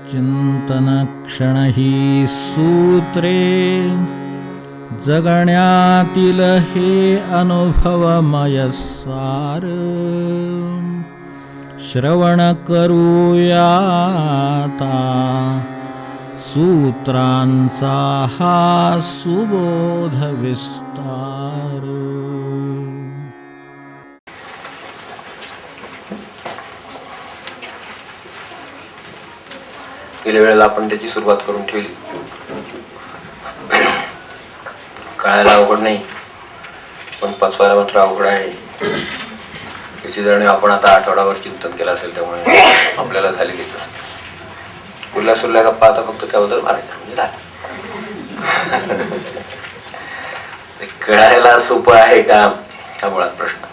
चिंतनक्षण ही सूत्रे जगण्यातील हे अनुभवमय सार श्रवण करूयाता सूत्रांचा हा सुबोध विस्तार. गेल्या वेळेला आपण त्याची सुरुवात करून ठेवली. कळायला अवघड नाही, पण पचवायला मात्र अवघड आहे. त्याची जण आपण आता आठवडाभर चिंतन केलं असेल, त्यामुळे आपल्याला झाली की उरल्या सुरल्या गप्पा आता फक्त त्याबद्दल मारायचं म्हणजे झालं. कळायला सोपं आहे का हा मुळात प्रश्न.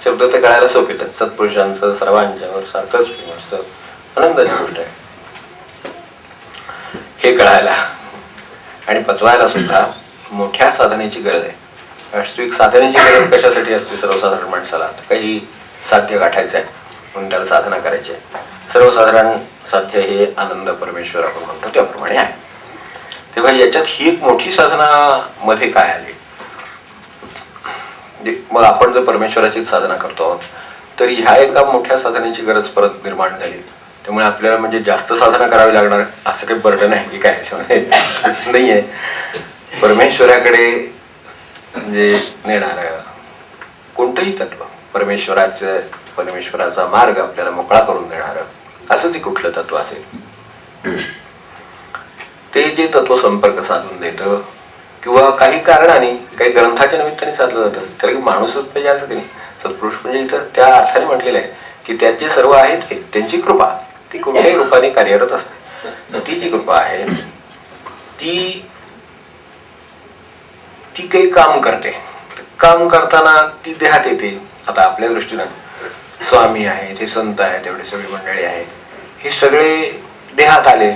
शब्द तर कळायला सोपे आहेत. सत्पुरुषांचं सर्वांच्यावर सारखंच प्रेम असतं, आनंदाची गोष्ट आहे हे कळायला. आणि पचवायला सुद्धा मोठ्या साधनेची गरज आहे. वास्तविक साधनेची गरज कशासाठी असते सर्वसाधारण माणसाला? काही साध्य गाठायचं आहे म्हणून त्याला साधना करायची आहे. सर्वसाधारण साध्य हे आनंद परमेश्वर आपण म्हणतो त्याप्रमाणे आहे. तेव्हा याच्यात ही एक मोठी साधना मध्ये काय आली? मग आपण जर परमेश्वराची साधना करतो आहोत तर ह्या एका मोठ्या साधनेची गरज परत निर्माण झाली. त्यामुळे आपल्याला म्हणजे जास्त साधना करावी लागणार असं काही बर्डन आहे की काय नाही आहे. परमेश्वराकडे म्हणजे नेणार कोणतंही तत्व, परमेश्वराचा मार्ग आपल्याला मोकळा करून देणार असं ते कुठलं तत्व असेल, ते जे तत्व संपर्क साधून देतं किंवा काही कारणाने काही ग्रंथाच्या निमित्ताने साधलं जातं, तर माणूसच पाहिजे असं काही नाही. सत्पुरुष म्हणजे इथं त्या अर्थाने म्हटलेलं आहे की त्यात जे सर्व आहेत त्यांची कृपा ती कोणत्याही रूपाने कार्यरत असते. ती जी कृपा आहे ती काही काम करते. काम करताना ती देहात येते. आता आपल्या दृष्टीनं स्वामी आहेत, हे संत आहेत, एवढे सगळी मंडळी आहेत, हे सगळे देहात आले.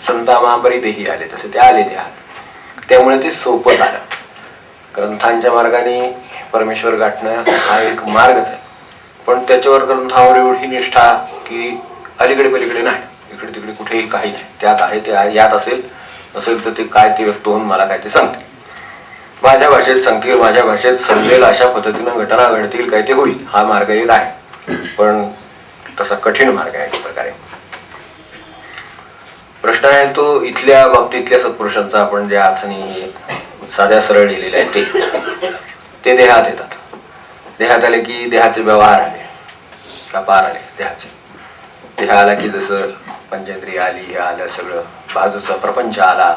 संतामाबरी देही आले, तसे ते आले देहात. त्यामुळे ते सोपं झालं. ग्रंथांच्या मार्गाने परमेश्वर गाठणं हा एक मार्गच आहे, पण त्याच्यावर ग्रंथावर एवढी निष्ठा की अलीकडे पलीकडे नाही, इकडे तिकडे कुठेही काही नाही. त्यात आहे ते यात असेल तर ते काय ते व्यक्त होऊन मला काय ते सांगतील, माझ्या भाषेत सांगतील, माझ्या भाषेत समजेल अशा पद्धतीनं घटना घडतील, काय ते होईल. हा मार्ग एक आहे, पण तसा कठीण मार्ग आहे एक प्रकारे. प्रश्न आहे तो इथल्या बाबतीतल्या सत्पुरुषांचा आपण ज्या अर्थाने साध्या सरळ लिहिलेले आहे ते देहात येतात. देहात आले की देहाचे व्यवहार आले, व्यापार आले देहाचे. देह आला की जसं पंचेंद्रिय आली, हे आलं सगळं, बाजूचा प्रपंच आला,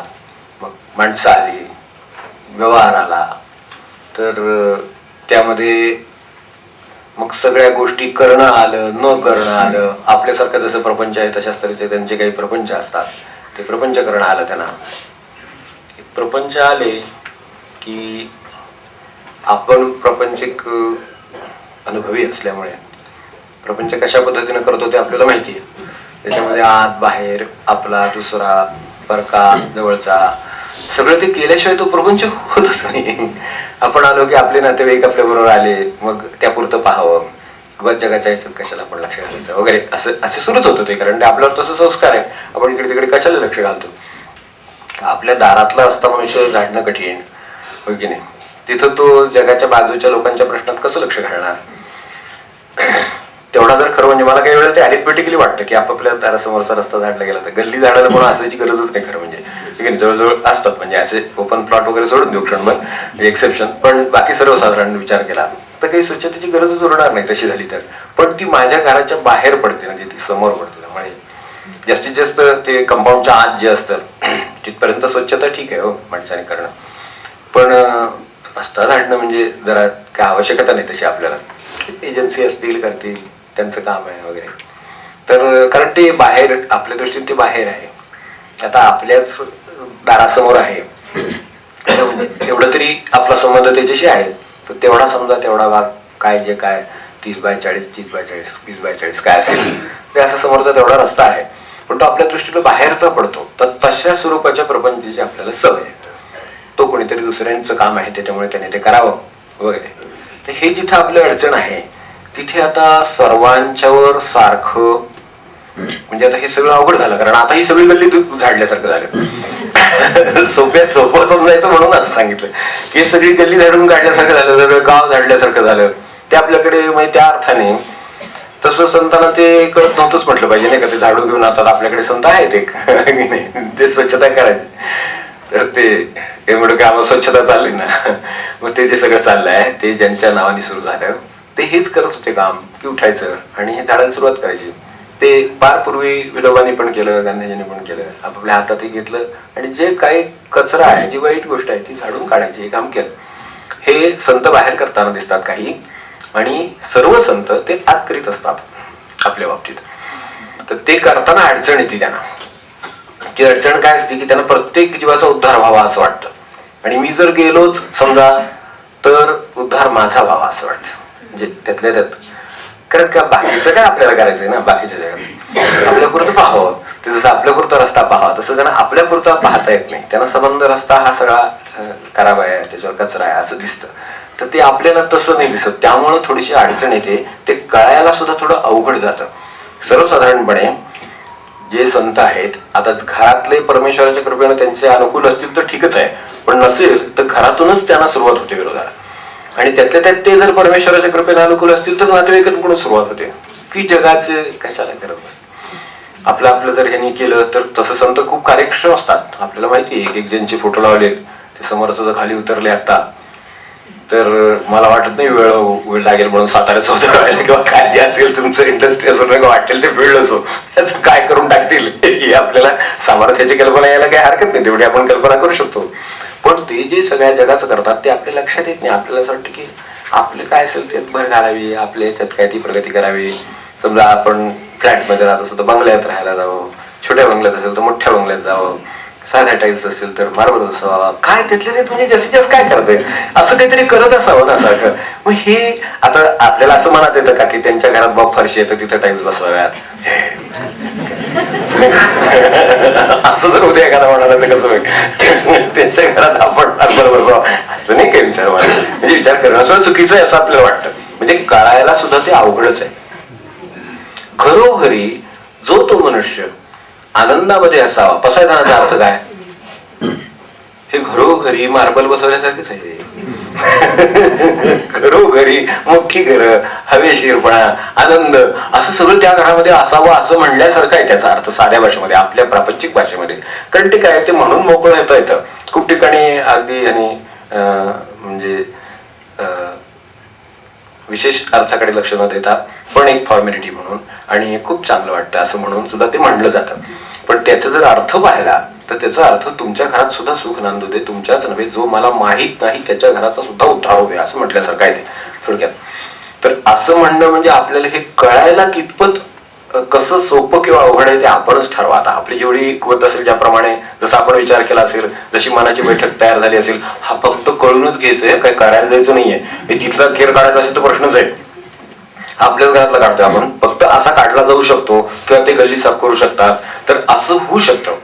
मग माणसं आली, व्यवहार आला, तर त्यामध्ये मग सगळ्या गोष्टी करणं आलं, न करणं आलं. आपल्यासारखं जसं प्रपंच आहे तशाच तऱ्हेचे त्यांचे काही प्रपंच असतात, ते प्रपंच करणं आलं त्यांना. प्रपंच आले की आपण प्रपंचिक अनुभवी असल्यामुळे प्रपंच कशा पद्धतीनं करतो ते आपल्याला माहिती आहे. त्याच्यामध्ये आत बाहेर, आपला दुसरा परका जवळचा, सगळं ते केल्याशिवाय तो प्रपंच होतच नाही. आपण आलो की आपले नातेवाईक आपल्या बरोबर आले, मग त्यापुरतं पाहावं, जगाच्या याच्यात कशाला आपण लक्ष घालायचं वगैरे असं सुरूच होतं ते. कारण आपल्यावर तसं संस्कार आहे, आपण इकडे तिकडे कशाला लक्ष घालतो. आपल्या दारातला असता मनुष्य झाडणं कठीण होय की नाही. तिथं तो जगाच्या बाजूच्या लोकांच्या प्रश्नात कसं लक्ष घालणार. तेवढा जर खरं म्हणजे मला काही वेळेला ते अरिथमेटिकली वाटतं की आपापल्या दारासमोरचा रस्ता झाडला गेला तर गल्ली झाडायला म्हणून असायची गरजच नाही खरं म्हणजे. ठीक आहे, जवळजवळ असतात म्हणजे असे ओपन प्लॉट वगैरे सोडून देऊ क्षणभर एक्सेप्शन, पण बाकी सर्वसाधारण विचार केला तर काही स्वच्छतेची गरजच उरणार नाही तशी झाली तर. पण ती माझ्या घराच्या बाहेर पडते, म्हणजे ती समोर पडते. त्यामुळे जास्तीत जास्त ते कंपाऊंडच्या आत जे असतं तिथपर्यंत स्वच्छता ठीक आहे हो माणसाने करणं, पण रस्ता झाडणं म्हणजे जरा काय आवश्यकता नाही तशी. आपल्याला एजन्सी असतील करतील, त्यांचं काम आहे वगैरे. तर कारण ते बाहेर, आपल्या दृष्टीने ते बाहेर आहे. आता आपल्याच दारासमोर आहे म्हणजे एवढं तरी आपला संबंध त्याच्याशी आहे, तर तेवढा समजा तेवढा भाग काय जे काय 30x40, 30x40, 20x40 काय असेल ते असं समोरचा तेवढा रस्ता आहे, पण तो आपल्या दृष्टीने बाहेरचा पडतो. तर तशा स्वरूपाच्या प्रपंचाची आपल्याला सवय आहे. तो कोणीतरी दुसऱ्यांचं काम आहे त्याच्यामुळे त्याने ते करावं वगैरे. तर हे जिथं आपल्या अडचण आहे तिथे आता सर्वांच्यावर सारखं म्हणजे आता हे सगळं अवघड झालं, कारण आता ही सगळी गल्ली दूध झाडल्यासारखं झालं. सोपं समजायचं म्हणून असं सांगितलं की हे सगळी गल्ली झाडून काढल्यासारखं झालं, सगळं गाव झाडल्यासारखं झालं. ते आपल्याकडे म्हणजे त्या अर्थाने तसं संतांना ते कळत नव्हतंच म्हटलं पाहिजे नाही का. ते झाडू घेऊन आता आपल्याकडे संत आहेत एक ते स्वच्छता करायची, तर ते म्हणून की आम्हाला स्वच्छता चालली ना, मग ते जे सगळं चाललंय ते ज्यांच्या नावाने सुरू झालं ते हेच करत होते काम, की उठायचं आणि हे झाडायला सुरुवात करायची. ते फार पूर्वी विनोबांनी पण केलं, गांधीजींनी पण केलं. आपापल्या हातातही घेतलं आणि जे काही कचरा आहे, जी वाईट गोष्ट आहे ती झाडून काढायची हे काम केलं. हे संत बाहेर करताना दिसतात काही, आणि सर्व संत ते आत करीत असतात आपल्या बाबतीत. तर ते करताना अडचण येते त्यांना. ती अडचण काय असते की त्यांना प्रत्येक जीवाचा उद्धार व्हावा असं वाटतं, आणि मी जर गेलोच समजा तर उद्धार माझा व्हावा असं वाटतं. म्हणजे त्यातल्या त्यात, कारण का बाकीचं काय आपल्याला करायचंय ना, बाकीच्या जगात आपल्या पुरतं पाहावं. ते जसं आपल्या पुरता रस्ता पाहावा तसं त्यांना आपल्या पुरता पाहता येत नाही. त्यांना संबंध रस्ता हा सगळा खराब आहे, त्याच्यावर कचरा आहे असं दिसतं. तर ते आपल्याला तसं नाही दिसत, त्यामुळं थोडीशी अडचण येते. ते कळायला सुद्धा थोडं अवघड जातं. सर्वसाधारणपणे जे संत आहेत, आता घरातले परमेश्वराच्या कृपेने त्यांचे अनुकूल असतील तर ठीकच आहे, पण नसेल तर घरातूनच त्यांना सुरुवात होते विरोधाला. आणि त्यातल्या त्यात ते जर परमेश्वराच्या कृपेने अनुकूल असतील तर नातेवाईकांकडून सुरुवात होते की जगाचे कशाला करत बसते. आपलं जर ह्यांनी केलं तर तसं संत खूप कार्यक्षम असतात. आपल्याला माहिती आहे एक ज्यांचे फोटो लावलेत ते समोरचं खाली उतरले आता, तर मला वाटत नाही वेळ लागेल म्हणून साताऱ्याचं उतरवायला किंवा काय जे असेल तुमचं इंडस्ट्री असो नाही वाटेल ते वेळ असो त्याचं काय करून टाकतील ही आपल्याला सामर्थ्याची कल्पना यायला काही हरकत नाही, तेवढी आपण कल्पना करू शकतो. पण ते जे सगळ्या जगाचं करतात ते आपल्या लक्षात येत नाही. आपल्याला असं वाटतं की आपले काय असेल ते भर घालावी, आपल्या याच्यात काय ती प्रगती करावी. समजा आपण फ्लॅटमध्ये राहत असतो तर बंगल्यात राहायला जावं, छोट्या बंगल्यात असेल तर मोठ्या बंगल्यात जावं, साध्या टाईल्स असेल तर मार्बल असावा, काय तिथले म्हणजे जास्तीत जास्त काय करते असं काहीतरी करत असावं ना सारखं. मग हे आता आपल्याला असं म्हणत येतं का की त्यांच्या घरात बॉ फरशी येतं तिथं टाईल्स बसवाव्यात, असं जर उद्या एखादा म्हणाला तर कसं होईल. त्यांच्या घरात आपण बरोबर असं नाही काही विचार म्हणजे विचार करणं सुद्धा चुकीचं आहे असं आपल्याला वाटतं. म्हणजे कळायला सुद्धा ते अवघडच आहे. घरोघरी जो तो मनुष्य आनंदामध्ये असावा, पसायदानाचा अर्थ काय, हे घरोघरी मार्बल बसवण्यासारखेच आहे. घरोघरी मोठी घरं, हवेशीरपणा, आनंद असं सगळं त्या घरामध्ये असावं असं म्हणल्यासारखं आहे त्याचा अर्थ साध्या भाषेमध्ये, आपल्या प्रापंचिक भाषेमध्ये. कारण ते काय ते म्हणून मोकळं येतं. खूप ठिकाणी अगदी आणि म्हणजे विशेष अर्थाकडे लक्ष न देता पण एक फॉर्मॅलिटी म्हणून आणि खूप चांगलं वाटतं असं म्हणून सुद्धा ते म्हणलं जातं. पण त्याचा जर अर्थ पाहिला तर त्याचा अर्थ तुमच्या घरात सुद्धा सुख नांदू दे, तुमच्याच नव्हे जो मला माहित नाही त्याच्या घराचा सुद्धा उद्धार होऊ दे असं म्हटल्यासारखं आहे ते थोडक्यात. तर असं म्हणणं म्हणजे आपल्याला हे कळायला कितपत कसं सोपं किंवा अवघड आहे ते आपणच ठरवा. आता आपली जेवढी कुवत असेल, ज्याप्रमाणे जसं आपण विचार केला असेल, जशी मनाची बैठक तयार झाली असेल, हा फक्त कळूनच घ्यायचंय, काही करायला जायचं नाहीये. तिथला खेळ काढायचा असेल तर प्रश्नच आहे. आपल्याच घरातला काढतोय आपण, फक्त असा काढला जाऊ शकतो किंवा ते गल्ली साफ करू शकतात, तर असं होऊ शकतं.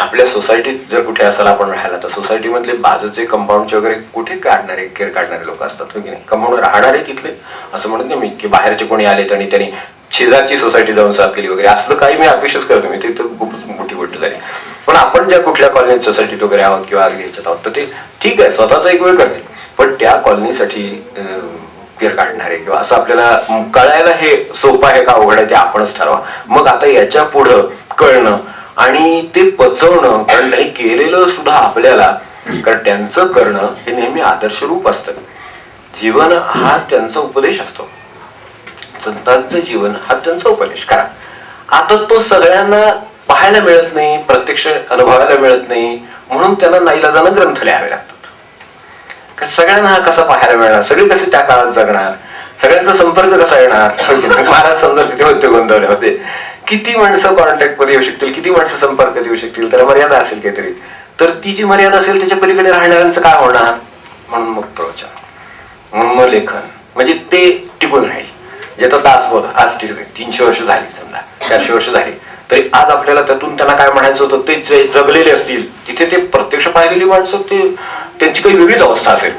आपल्या सोसायटीत जर कुठे असाल आपण राहायला तर सोसायटी मधले बाजूचे कंपाऊंडचे वगैरे कुठे काढणारे केर काढणारे लोक असतात हो की नाही. कंपाऊंड राहणारे तिथले असं म्हणत नाही मी की बाहेरचे कोणी आले आणि त्यांनी शेजारची सोसायटी जाऊन साफ केली वगैरे असलं काही मी अपेक्षाच करतो. मी ते खूपच मोठी गोष्ट झाली. पण आपण ज्या कुठल्या कॉलनीत सोसायटीत वगैरे आहोत किंवा ह्याच्यात आहोत तर ते ठीक आहे, स्वतःचा एक वेळ करते, पण त्या कॉलनीसाठी केर काढणारे किंवा असं आपल्याला कळायला हे सोपं आहे का अवघड आहे ते आपणच ठरवा. मग आता याच्या पुढं कळणं आणि ते पचवणं, कारण त्यांनी केलेलं सुद्धा आपल्याला, कारण त्यांचं करणं हे नेहमी आदर्श रूप असतं. जीवन हा त्यांचा उपदेश असतो, संतांचं जीवन हा त्यांचा उपदेश. करा आता तो सगळ्यांना पाहायला मिळत नाही, प्रत्यक्ष अनुभवायला मिळत नाही, म्हणून त्यांना नाईलाजानं ग्रंथ लिहावे लागतात. कारण सगळ्यांना हा कसा पाहायला मिळणार, सगळे कसे त्या काळात जगणार, सगळ्यांचा संपर्क कसा येणार. महाराज समजा तिथे होते गोंधवले होते, किती माणसं कॉन्टॅक्ट मध्ये येऊ शकतील, किती माणसं संपर्कात येऊ शकतील, त्याला मर्यादा असेल काहीतरी. तर ती जी मर्यादा असेल त्याच्या पलीकडे राहणाऱ्यांचं काय होणार. म्हणून मग प्रवचन, म्हणून मग लेखन, म्हणजे ते टिकून राहील. जे तर दासबोध आज 300 वर्ष झाली, समजा 400 वर्ष झाली, तरी आज आपल्याला त्यातून त्यांना काय म्हणायचं होतं ते जे जगलेले असतील, तिथे ते प्रत्यक्ष पाहिलेली माणसं ते त्यांची काही वेगळीच अवस्था असेल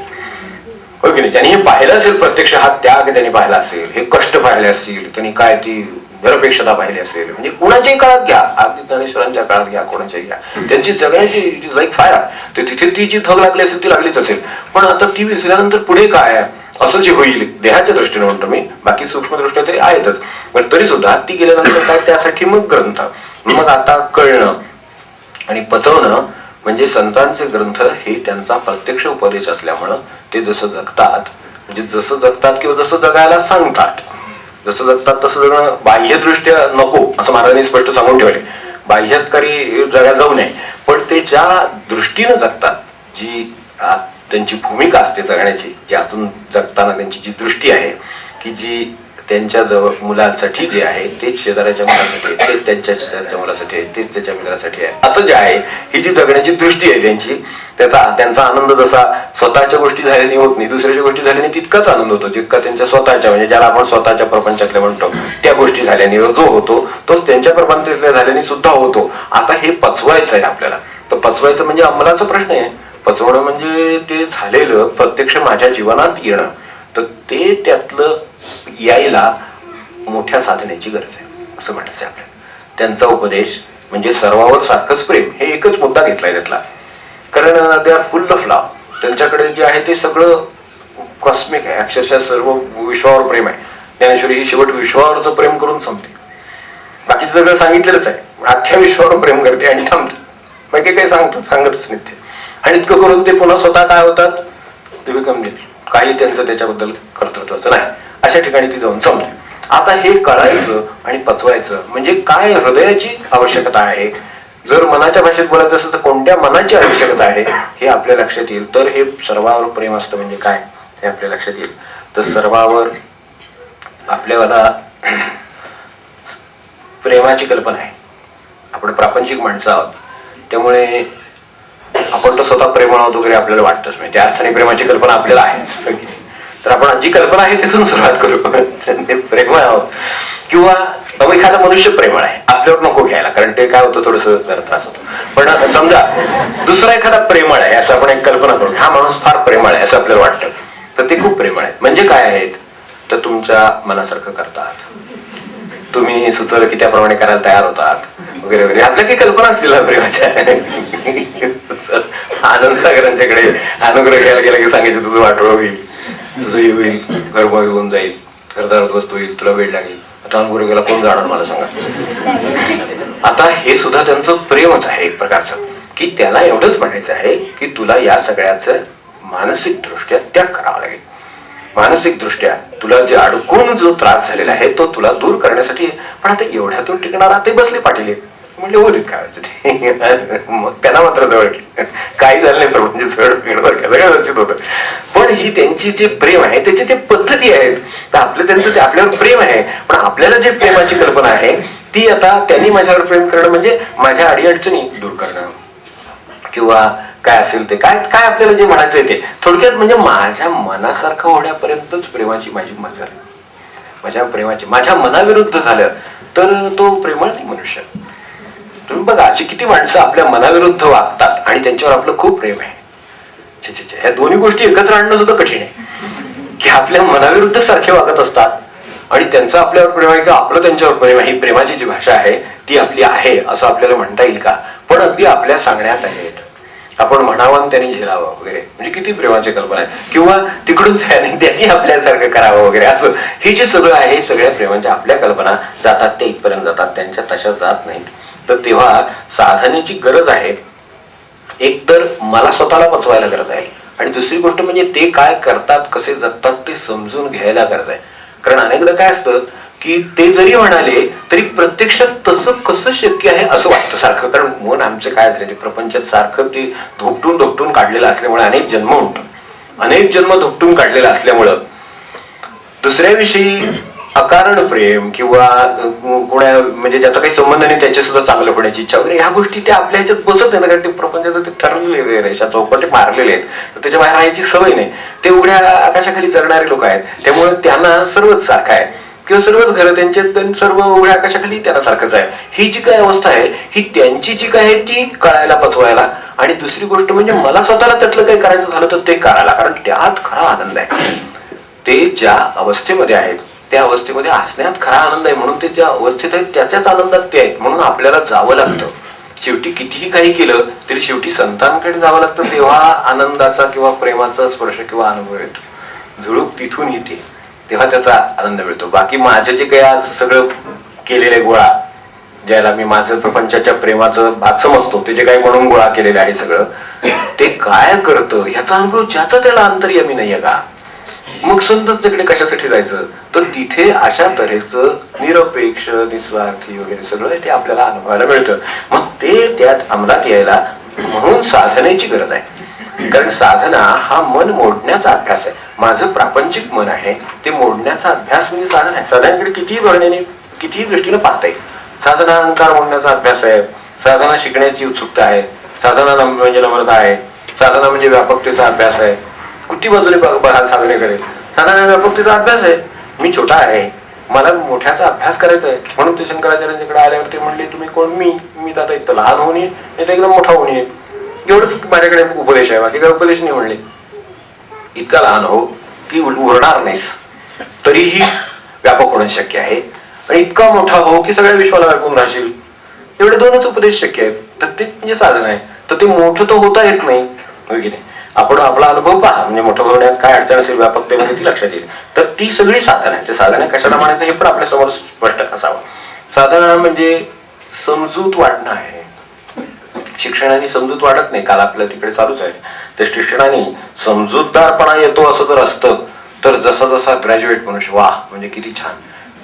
हो की नाही. त्यांनी हे पाहिलं असेल प्रत्यक्ष, हा त्याग त्यांनी पाहिला असेल, हे कष्ट पाहिले असतील, त्यांनी काय ती निरपेक्षता पाहिली असेल, म्हणजे कुणाच्याही काळात घ्या, अगदी ज्ञानेश्वरांच्या काळात घ्या, कोणाच्याही घ्या, त्यांची जगण्याची लाईक फायर, ते तिथे ती जी धग लागली असेल ती लागलीच असेल. पण आता ती विसरल्यानंतर पुढे काय असं जे होईल देहाच्या दृष्टीने म्हणतो मी, बाकी सूक्ष्म दृष्ट्या तरी आहेतच, पण तरी सुद्धा ती गेल्यानंतर काय, त्यासाठी मग ग्रंथ. मग आता कळणं आणि पचवणं म्हणजे संतांचे ग्रंथ हे त्यांचा प्रत्यक्ष उपदेश असल्यामुळं ते जसं जगतात, म्हणजे जसं जगतात किंवा जसं जगायला सांगतात, जसं जगतात तसं जगणं बाह्यदृष्ट्या नको असं महाराजांनी स्पष्ट सांगून ठेवले. बाह्यकारी जगायला जाऊ नये, पण ते ज्या दृष्टीनं जगतात, जी त्यांची भूमिका असते जगण्याची, जी आतून जगताना त्यांची जी दृष्टी आहे, की जी त्यांच्या जवळ मुलांसाठी जे आहे तेच शेजाऱ्याच्या मुलासाठी, तेच त्यांच्या शेजारच्या मुलासाठी आहे, तेच त्याच्या मित्रासाठी आहे, असं जे आहे ही जी जगण्याची दृष्टी आहे त्यांची, त्यांचा आनंद जसा स्वतःच्या गोष्टी झाल्याने होत नाही, दुसऱ्याच्या गोष्टी झाल्याने तितकाच आनंद होतो जितका त्यांच्या स्वतःच्या, म्हणजे ज्याला आपण स्वतःच्या प्रपंचातले म्हणतो त्या गोष्टी झाल्याने जो होतो तोच त्यांच्या प्रपंचातल्या झाल्याने सुद्धा होतो. आता हे पचवायचं आहे आपल्याला. तर पचवायचं म्हणजे अंमलाचा प्रश्न आहे. पचवणं म्हणजे ते झालेलं प्रत्यक्ष माझ्या जीवनात येणं. तर ते त्यातलं यायला मोठ्या साधनेची गरज आहे असं म्हणायचं आपल्याला. त्यांचा उपदेश म्हणजे सर्वावर सारखंच प्रेम, हे एकच मुद्दा घेतलाय त्यातला. कारण they are full of love. त्यांच्याकडे जे आहे ते सगळं कॉस्मिक आहे, अक्षरशः सर्व विश्वावर प्रेम आहे. ज्ञानेश्वरी ही शेवट विश्वावरचं प्रेम करून संपते. बाकीचं सगळं सांगितलेलंच आहे, अख्ख्या विश्वावर प्रेम करते आणि थांबते, बाकी काही सांगतच नाही ते. आणि इतकं करून ते पुन्हा स्वतः काय होतात, ते बिकम देईल, काही त्यांचं त्याच्याबद्दल कर्तृत्वाचं नाही, अशा ठिकाणी ती जाऊन संपते. आता हे कळायचं आणि पचवायचं म्हणजे काय हृदयाची आवश्यकता आहे. जर मनाच्या भाषेत बोलायचं असेल तर कोणत्या मनाची आवश्यकता आहे हे आपल्या लक्षात येईल. तर हे सर्वावर प्रेम असतं म्हणजे काय हे आपल्या लक्षात येईल. तर सर्वावर आपल्याला प्रेमाची कल्पना आहे. आपण प्रापंचिक माणसं आहोत, त्यामुळे आपण तर स्वतः प्रेमळ आहोत वगैरे आपल्याला वाटतच नाही. त्या अर्थाने प्रेमाची कल्पना आपल्याला आहे. तर आपण जी कल्पना आहे तिथून सुरुवात करू. प्रेमळ आहोत किंवा एखादा मनुष्य प्रेमळ आहे, आपल्यावर नको घ्यायला, कारण ते काय होतं थोडस त्रास होतो. पण समजा दुसरा एखादा प्रेमळ आहे असं आपण एक कल्पना करू, हा माणूस फार प्रेमळ आहे असं आपल्याला वाटतं, तर ते खूप प्रेमळ आहेत. म्हणजे काय आहेत, तर तुमच्या मनासारखं करतात, तुम्ही सुचवलं की त्याप्रमाणे करायला तयार होतात वगैरे वगैरे. आपल्या काही कल्पना असतील प्रेमाच्या. आनंद सागरांच्याकडे अनुग्रह घ्यायला गेला की सांगायचं तुझं वाटोळं होईल, तुझं हे होईल, घरमावी होऊन जाईल, घरदारात वस्तू होईल, तुला वेळ लागेल. आता अनुग्रह गेला कोण जाणार मला सांगा. आता हे सुद्धा त्यांचं प्रेमच आहे एक प्रकारचं, की त्याला एवढंच म्हणायचं आहे की तुला या सगळ्याचं मानसिक दृष्ट्या त्याग करावा लागेल. मानसिक दृष्ट्या तुला जे अडकून जो त्रास झालेला आहे तो तुला दूर करण्यासाठी. पण आता एवढ्यातून टिकणार ते बसले पाटील म्हणजे होईल काय. मग त्यांना मात्र जवळ काही झालं नाही, म्हणजे चढ पिणवर सगळं व्यवस्थित होतं. पण ही त्यांची जे प्रेम आहे त्याची ते पद्धती आहेत. तर आपलं त्यांचं आपल्यावर प्रेम आहे, पण आपल्याला जे प्रेमाची कल्पना आहे ती आता त्यांनी माझ्यावर प्रेम करणं म्हणजे माझ्या अडीअडचणी दूर करणं किंवा काय असेल ते काय काय आपल्याला जे म्हणायचंय ते थोडक्यात म्हणजे माझ्या मनासारखं होण्यापर्यंतच प्रेमाची माझी मजा. माझ्या प्रेमाची माझ्या मनाविरुद्ध झालं तर तो प्रेमळ नाही मनुष्य. तुम्ही बघा अशी किती माणसं आपल्या मनाविरुद्ध वागतात आणि त्यांच्यावर आपलं खूप प्रेम आहे. ह्या दोन्ही गोष्टी एकत्र आणणं सुद्धा कठीण आहे, की आपल्या मनाविरुद्ध सारखे वागत असतात आणि त्यांचं आपल्यावर प्रेम आहे किंवा आपलं त्यांच्यावर प्रेम आहे. ही प्रेमाची जी भाषा आहे ती आपली आहे असं आपल्याला म्हणता येईल का. पण अगदी आपल्या सांगण्यात आहेत. आपण म्हणावं त्यांनी झेलावं वगैरे म्हणजे किती प्रेमाची कल्पना आहे. किंवा तिकडून त्यांनी आपल्यासारखं करावं वगैरे असं हे जे सगळं आहे सगळ्या प्रेमाच्या आपल्या कल्पना जातात ते इथपर्यंत जातात, त्यांच्या तशा जात नाहीत. तर तेव्हा साधनेची गरज आहे. एक तर मला स्वतःला पचवायला गरज आहे आणि दुसरी गोष्ट म्हणजे ते काय करतात कसे जगतात ते समजून घ्यायला गरज आहे. कारण अनेकदा काय असतं की ते जरी म्हणाले तरी प्रत्यक्षात तसं कसं शक्य आहे असं वाटतं सारखं. कारण मन आमचं काय झालं ते प्रपंचात सारखं ते धोपटून धोपटून काढलेलं असल्यामुळे अनेक जन्म म्हणतो, अनेक जन्म धोपटून काढलेलं असल्यामुळं दुसऱ्याविषयी अकारण प्रेम किंवा कोणा म्हणजे ज्याचा काही संबंध नाही त्याच्या सुद्धा चांगलं होण्याची इच्छा वगैरे ह्या गोष्टी त्या आपल्या ह्याच्यात बसत नाही. कारण ते प्रपंचात ते ठरलेले रेषा चौपटे मारलेले आहेत, तर त्याच्या बाहेर राहायची सवय नाही. ते उघड्या आकाशाखाली जगणारे लोक आहेत, त्यामुळे त्यांना सर्वच सारखं आहे किंवा सर्वच घरं त्यांचे सर्व उघड्या आकाशाखाली त्यांना सारखंच आहे. ही जी काय अवस्था आहे ही त्यांची जी काय आहे ती कळायला पचवायला. आणि दुसरी गोष्ट म्हणजे मला स्वतःला त्यातलं काही करायचं झालं तर ते करायला, कारण त्यात खरा आनंद आहे. ते ज्या अवस्थेमध्ये आहेत त्या अवस्थेमध्ये असण्यात खरा आनंद आहे, म्हणून ते ज्या अवस्थेत आहेत त्याच्याच आनंदात ते आहेत, म्हणून आपल्याला जावं लागतं. शेवटी कितीही काही केलं तरी शेवटी संतांकडे जावं लागतं, तेव्हा आनंदाचा किंवा प्रेमाचा स्पर्श किंवा अनुभव येतो. झुळूक तिथून येते, तेव्हा त्याचा आनंद मिळतो. बाकी माझे जे काही आज सगळं केलेले गोळा, ज्याला मी माझं प्रपंचाच्या प्रेमाचं भाग समजतो, ते जे काही म्हणून गोळा केलेले आहे सगळं, ते काय करतं ह्याचा अनुभव ज्याचा त्याला अंतर्यामी नाहीये का, मग संतांकडे कशासाठी जायचं? तर तिथे अशा तऱ्हेचं निरपेक्ष निस्वार्थी वगैरे सगळं ते आपल्याला अनुभवायला मिळतं. मग ते त्यात अंमलात यायला म्हणून साधनेची गरज आहे. कारण साधना हा मन मोडण्याचा अभ्यास आहे. माझं प्रापंचिक मन आहे ते मोडण्याचा अभ्यास म्हणजे साधना आहे. साधनाकडे कितीही बघण्याने कितीही दृष्टीने पाहता येईल. साधना अहंकार मोडण्याचा अभ्यास आहे, साधना शिकण्याची उत्सुकता आहे, साधना म्हणजे नम्रता आहे, साधना म्हणजे व्यापकतेचा अभ्यास आहे. कुठली बाजूने बघाल साधनेकडे, साधना व्यापकतेचा अभ्यास आहे. मी छोटा आहे, मला मोठ्याचा अभ्यास करायचा आहे, म्हणून ते शंकराचार्यांच्याकडे आल्यावर ते म्हणले तुम्ही कोण? मी आता इथं लहान होऊन येईल, नाही तर एकदम मोठा होऊन येईल. एवढंच माझ्याकडे उपदेश आहे, बाकी काय उपदेश नाही. म्हणले इतका लहान हो की उरणार नाहीस, तरीही व्यापक होणं शक्य आहे, आणि इतका मोठा हो की सगळ्या विश्वाला व्यापून राहशील. एवढे दोनच उपदेश शक्य आहेत. तर ते म्हणजे साधन आहे. तर ते मोठं तर होता येत नाही, होय की नाही? आपण आपला अनुभव पहा, म्हणजे मोठं होण्यात काय अडचण असेल व्यापकतेमध्ये ती लक्षात येईल. तर ती सगळी साधन आहे. ते साधन कशाला म्हणायचं हे पण आपल्या समोर स्पष्ट असावं. साधना म्हणजे समजूत वाढणं आहे. शिक्षणाने समजूत वाढत नाही, काल आपल्या तिकडे चालूच आहे. त्या शिक्षणाने समजूतदारपणा येतो असं जर असतं तर जसा जसा ग्रॅज्युएट मनुष्य वा म्हणजे किती छान,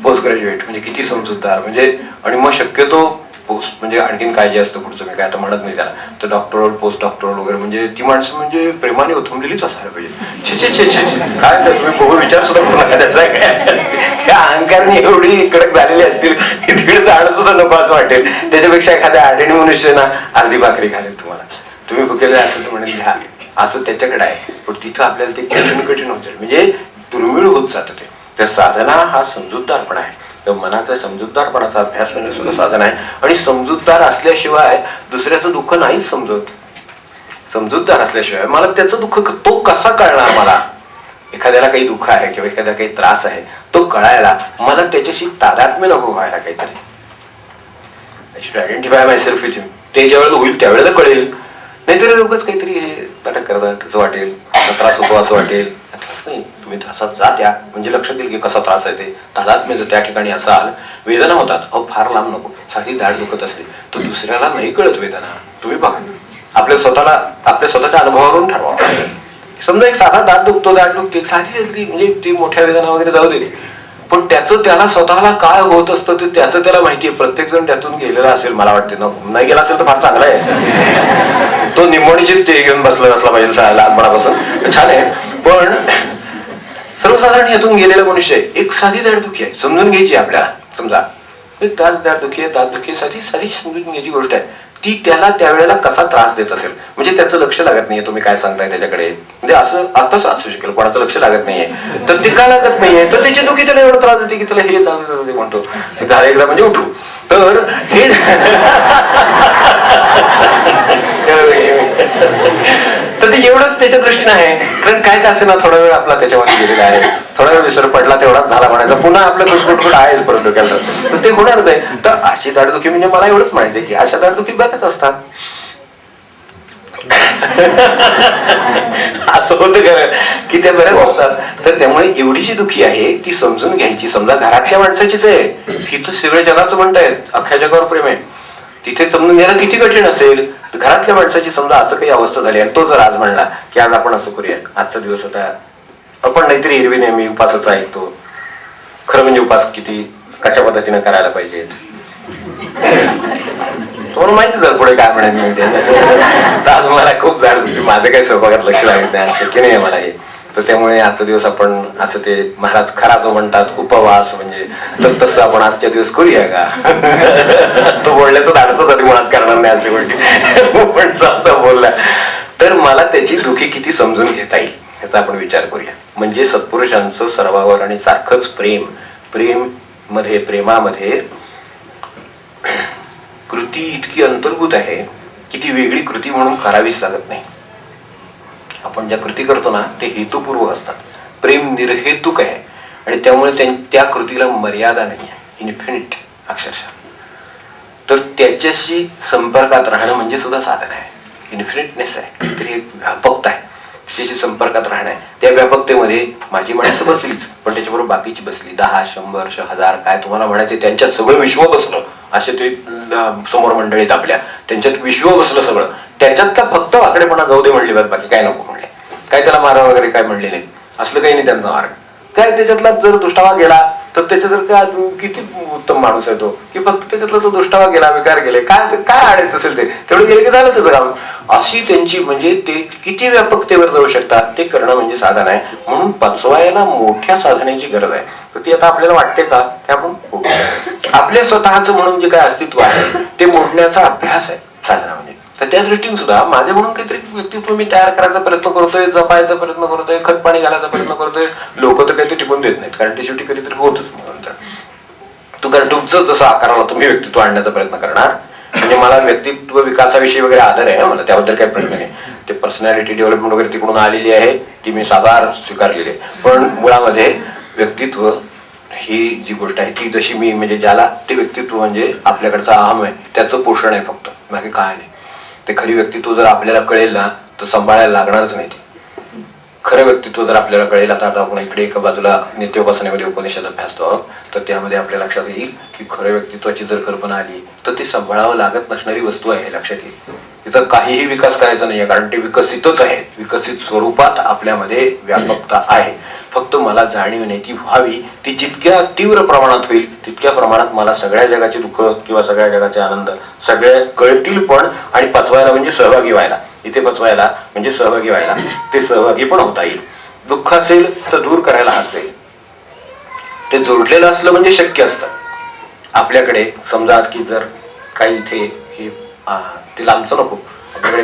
पोस्ट ग्रॅज्युएट म्हणजे किती समजूतदार, म्हणजे आणि मग शक्यतो पोस्ट म्हणजे आणखीन काय जे असतं पुढचं मी काय आता म्हणत नाही त्याला, तर डॉक्टरल पोस्ट डॉक्टरल वगैरे म्हणजे ती माणसं म्हणजे प्रेमाने उथमलेलीच असायला पाहिजे. छे छे छे छे काय तर तुम्ही बघू विचार सुद्धा करू नका त्याचा. काय त्या अहंकारने एवढी कडक झालेली असतील की तिकडे जाणं सुद्धा नको असं वाटेल. त्याच्यापेक्षा एखाद्या आडणी मनुष्य ना अर्धी भाकरी घालेल तुम्हाला, तुम्ही भुकेले असेल तर म्हणेल घ्या, असं त्याच्याकडे आहे. पण तिथं आपल्याला ते कठीण होत जाईल, म्हणजे दुर्मिळ होत जातं ते. तर साधना हा समजूतदारपणा आहे. तर मनाचा समजूतदारपणाचा अभ्यास म्हणजे सुद्धा साधन आहे. आणि समजूतदार असल्याशिवाय दुसऱ्याचं दुःख नाहीच समजत. समजूतदार असल्याशिवाय मला त्याचं दुःख तो कसा कळणार? मला एखाद्याला काही दुःख आहे किंवा एखाद्या काही त्रास आहे तो कळायला मला त्याच्याशी तादात्म्य नको व्हायला काहीतरी. I should identify myself with him. ते ज्यावेळेला होईल त्यावेळेला कळेल. नाहीतर लोकच काहीतरी हे नाटक करतात असं वाटेल, त्रास होतो असं वाटेल. नाही, तुम्ही त्रासात जा त्या म्हणजे लक्षात येईल की कसा त्रास आहे ते. तादात्म्य जर त्या ठिकाणी असाल, वेदना होतात, अहो फार लांब नको, साधी दाढ दुखत असते तर दुसऱ्याला नाही कळत वेदना. तुम्ही बघा आपल्या स्वतःच्या अनुभवावरून ठरवा. समजा एक साधा दाढ दुखते साधी असली म्हणजे ती मोठ्या वेदना वगैरे जाऊ दे, पण त्याचं त्याला स्वतःला काय होत असतं ते त्याचं त्याला माहितीये. प्रत्येक जण त्यातून गेलेला असेल मला वाटते. नाही गेला असेल तर फार चांगला आहे. तो निमोणीचे ते घेऊन बसला पाहिजे लहानपणापासून, छान आहे. पण सर्वसाधारण यातून गेलेला मनुष्य आहे. एक साधी दाढदुखी आहे, समजून घ्यायची आपल्याला. समजा एक दाढदुखी आहे, साधी समजून घ्यायची गोष्ट आहे. ती त्याला त्यावेळेला कसा त्रास देत असेल, म्हणजे त्याचं लक्ष लागत नाहीये तुम्ही काय सांगताय त्याच्याकडे, म्हणजे असं आताच असू शकेल कोणाचं लक्ष लागत नाहीये. तर ते का लागत नाहीये तर त्याची दुखी त्याला एवढा त्रास देते की त्याला हे म्हणतो झालं एकदा म्हणजे उठू. तर हे तर ते एवढंच त्याच्या दृष्टीने आहे. कारण काय का असे ना थोडा वेळ आपला त्याच्यामध्ये गेलेला आहे, थोडा वेळ विसर पडला तेवढाच झाला म्हणायचा, पुन्हा आपलं कुठकुट आहेच परत डोक्याला. तर ते होणार नाही. तर अशी दाढदुखी म्हणजे मला एवढंच माहिती आहे की अशा दाढदुखी बऱ्याच असतात. असं होतं खरं की त्या बऱ्याच असतात. तर त्यामुळे एवढीशी दुखी आहे ती समजून घ्यायची. समजा घरातल्या माणसाचीच आहे, ही तर सगळ्या जगाचं म्हणतायत, अख्ख्या जगावर प्रेम आहे, तिथे समजून घ्यायला किती कठीण असेल. घरातल्या माणसाची समजा असं काही अवस्था झाली आणि तो जर आज म्हणला की आज आपण असं करूया, आजचा दिवस होता, आपण नाहीतरी एरवी नेहमी उपासाचा ऐकतो, खरं म्हणजे उपास किती कशा पद्धतीने करायला पाहिजे तुम्हाला माहिती झालं पुढे काय म्हणायचं. आज मला खूप जाड होती, माझं काही स्वयंपाकात लक्ष लागत नाही, शक्य नाही मला हे. तर त्यामुळे आजचा दिवस आपण असं ते महाराज खरा जो म्हणतात उपवास म्हणजे तर तसं आपण आजच्या दिवस करूया का. तो बोलण्याचं धाडसच आधी मुळात करणार नाही अशी गोष्टी पण समजा बोलला तर मला त्याची दुखी किती समजून घेता येईल याचा आपण विचार करूया. म्हणजे सत्पुरुषांचं सर्वावर आणि सारखंच प्रेमामध्ये कृती इतकी अंतर्भूत आहे की ती वेगळी कृती म्हणून करावीच लागत नाही. आपण ज्या कृती करतो ना ते हेतुपूर्वक असतात. प्रेम निर्हेतुक आहे आणि त्यामुळे त्या कृतीला मर्यादा नाही आहे, इन्फिनिट अक्षरशः. तर त्याच्याशी संपर्कात राहणं म्हणजे सुद्धा साधन आहे, इन्फिनिटनेस आहे, काहीतरी एक व्यापकता आहे, त्याच्याशी संपर्कात राहणं आहे. त्या व्यापकतेमध्ये माझी माणसं बसलीच, पण त्याच्याबरोबर बाकीची बसली, 10, 100, 1000 काय तुम्हाला म्हणायचे, त्यांच्यात सगळं विश्व बसलं. असे ते समोर मंडळीत आपल्या, त्यांच्यात विश्व बसलं सगळं. त्याच्यातला फक्त वाकडेपणा जाऊ दे म्हणले, बाकी काय नको म्हणले, काय त्याला मारा वगैरे काय म्हणले नाही, असलं काही नाही त्यांचा मार्ग. काय त्याच्यातला जर दुष्टावा गेला तर त्याच्यासारखा किती उत्तम माणूस आहे तो, की फक्त त्याच्यातला तो दुष्टावा गेला, विकार गेले, काय आडायचं असेल ते तेवढं गेले की झालं त्याचं काम. अशी त्यांची म्हणजे ते किती व्यापकतेवर जाऊ शकतात, ते करणं म्हणजे साधन आहे. म्हणून पचवायला मोठ्या साधनेची गरज आहे. तर ती आता आपल्याला वाटते का, ते आपण आपल्या स्वतःच म्हणून जे काय अस्तित्व आहे ते मोडण्याचा अभ्यास आहे साधना म्हणजे. तर त्या दृष्टीने सुद्धा माझे म्हणून काहीतरी व्यक्तित्व मी तयार करायचा प्रयत्न करतोय, जपायचा प्रयत्न करतोय, खत पाणी घालायचा प्रयत्न करतोय. लोक तर काही ते टिकून देत नाहीत, कारण ते शेवटी कधीतरी होतच म्हणून. तू कारण तुमचं जसं आकाराला तुम्ही व्यक्तित्व आणण्याचा प्रयत्न करणार, म्हणजे मला व्यक्तित्व विकासाविषयी वगैरे आदर आहे, मला त्याबद्दल काही प्रश्न नाही. ते पर्सनॅलिटी डेव्हलपमेंट वगैरे तिकडून आलेली आहे, ती मी साधार स्वीकारलेली आहे. पण मुळामध्ये व्यक्तित्व ही जी गोष्ट आहे ती जशी मी म्हणजे ज्याला ते व्यक्तित्व म्हणजे आपल्याकडचा अहम आहे त्याचं पोषण आहे फक्त, बाकी काय नाही. ते खरी व्यक्तित्व जर आपल्याला कळेल ना तर सांभाळायला लागणारच नाही. ते खरं व्यक्तित्व जर आपल्याला कळेल, आता आपण इकडे एका बाजूला नित्योपासनेमध्ये उपनिषद अभ्यासतो आहोत, तर त्यामध्ये आपल्या लक्षात येईल की खरं व्यक्तित्वाची जर कल्पना आली तर ती सांभाळावं लागत नसणारी वस्तू आहे, लक्षात येईल. तिचा काहीही विकास करायचा नाहीये, कारण ते विकसितच आहे, विकसित स्वरूपात आपल्यामध्ये व्यापकता आहे. फक्त मला जाणीव नाही ती व्हावी, ती जितक्या तीव्र प्रमाणात होईल तितक्या प्रमाणात मला सगळ्या जगाचे दुःख किंवा सगळ्या जगाचे आनंद सगळे कळतील पण, आणि पचवायला म्हणजे सहभागी व्हायला, इथे पचवायला म्हणजे सहभागी व्हायला, ते सहभागी पण होता येईल. दुःख असेल तर दूर करायला हात जाईल, ते जोडलेलं असलं म्हणजे शक्य असतं. आपल्याकडे समजा की जर काही इथे हे ते लांबचं नको, आपल्याकडे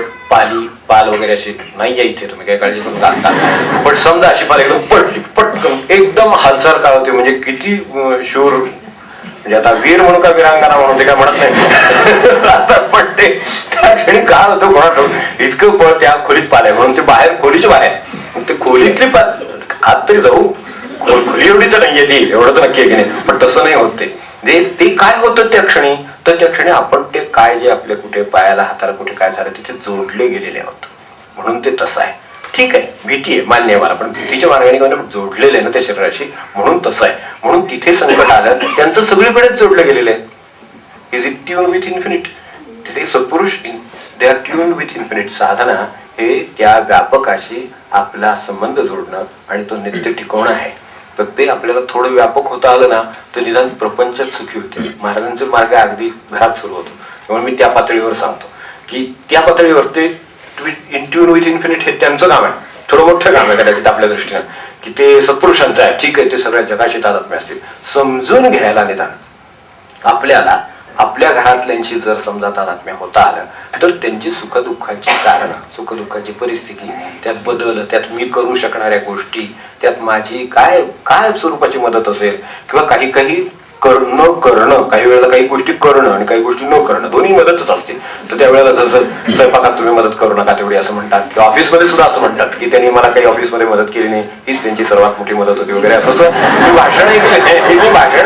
पाल वगैरे अशी नाही आहे इथे, तुम्ही काय काळजी करून टाकता, पण समजा अशी पाल एकदम पडली पटकन एकदम हालचाल काय होते, म्हणजे किती शूर, म्हणजे आता वीर म्हणून का वीरांगना म्हणून ते काय म्हणत नाही, पण ते त्या क्षणी काय होतं कोणाचं इतकं पळ त्या खोलीत पाल आहे म्हणून ते बाहेर खोलीच्या बाहेर, ते खोलीतली पाल आत तरी जाऊ, खोली एवढी तर नाहीये ती, एवढं तर नक्की आहे की नाही, पण तसं नाही होत. ते काय होतं त्या क्षणी, तर त्या क्षणी आपण ते काय जे आपल्या कुठे पायाला हाताला कुठे काय झालं तिथे जोडले गेलेले आहोत, म्हणून ते तसं आहे. ठीक आहे, भीती आहे, मान्य आहे मला, पण भीतीच्या मार्गाने जोडलेलं आहे ना त्या शरीराशी, म्हणून तसं आहे. म्हणून तिथे संकट आलं, त्यांचं सगळीकडेच जोडलं गेलेलं आहे. Is it tune with infinite, तिथे सत्पुरुष they are tune with infinite. साधना हे त्या व्यापकाशी आपला संबंध जोडणं आणि तो नित्य टिकवणं आहे. तर ते आपल्याला थोडं व्यापक होता आलं ना तर निदान प्रपंचात सुखी होते. महाराजांचे मार्ग अगदी घरात सुरू होतो, त्यामुळे मी त्या पातळीवर सांगतो की त्या पातळीवर ते इन ट्यून विथ इन्फिनिट हे त्यांचं काम आहे, थोडं मोठं काम आहे कदाचित आपल्या दृष्टीनं, की ते सत्पुरुषांचं आहे. ठीक आहे, ते सगळ्या जगाशी तादात्म्य असतील, समजून घ्यायला निदान आपल्याला आपल्या घरातल्यांशी जर समजा तादात्म्य होता आलं तर त्यांची सुखदुःखाची कारण, सुखदुःखाची परिस्थिती, त्यात बदल, त्यात मी करू शकणाऱ्या गोष्टी, त्यात माझी काय काय स्वरूपाची मदत असेल, किंवा काही न करणं, काही वेळेला काही गोष्टी करणं आणि काही गोष्टी न करणं, दोन्ही मदतच असते. तर त्यावेळेला जसं स्वयंपाकात तुम्ही मदत करू नका तेवढी असं म्हणतात, किंवा ऑफिसमध्ये सुद्धा असं म्हणतात की त्यांनी मला काही ऑफिसमध्ये मदत केली नाही, हीच त्यांची सर्वात मोठी मदत होती वगैरे, असं मी भाषण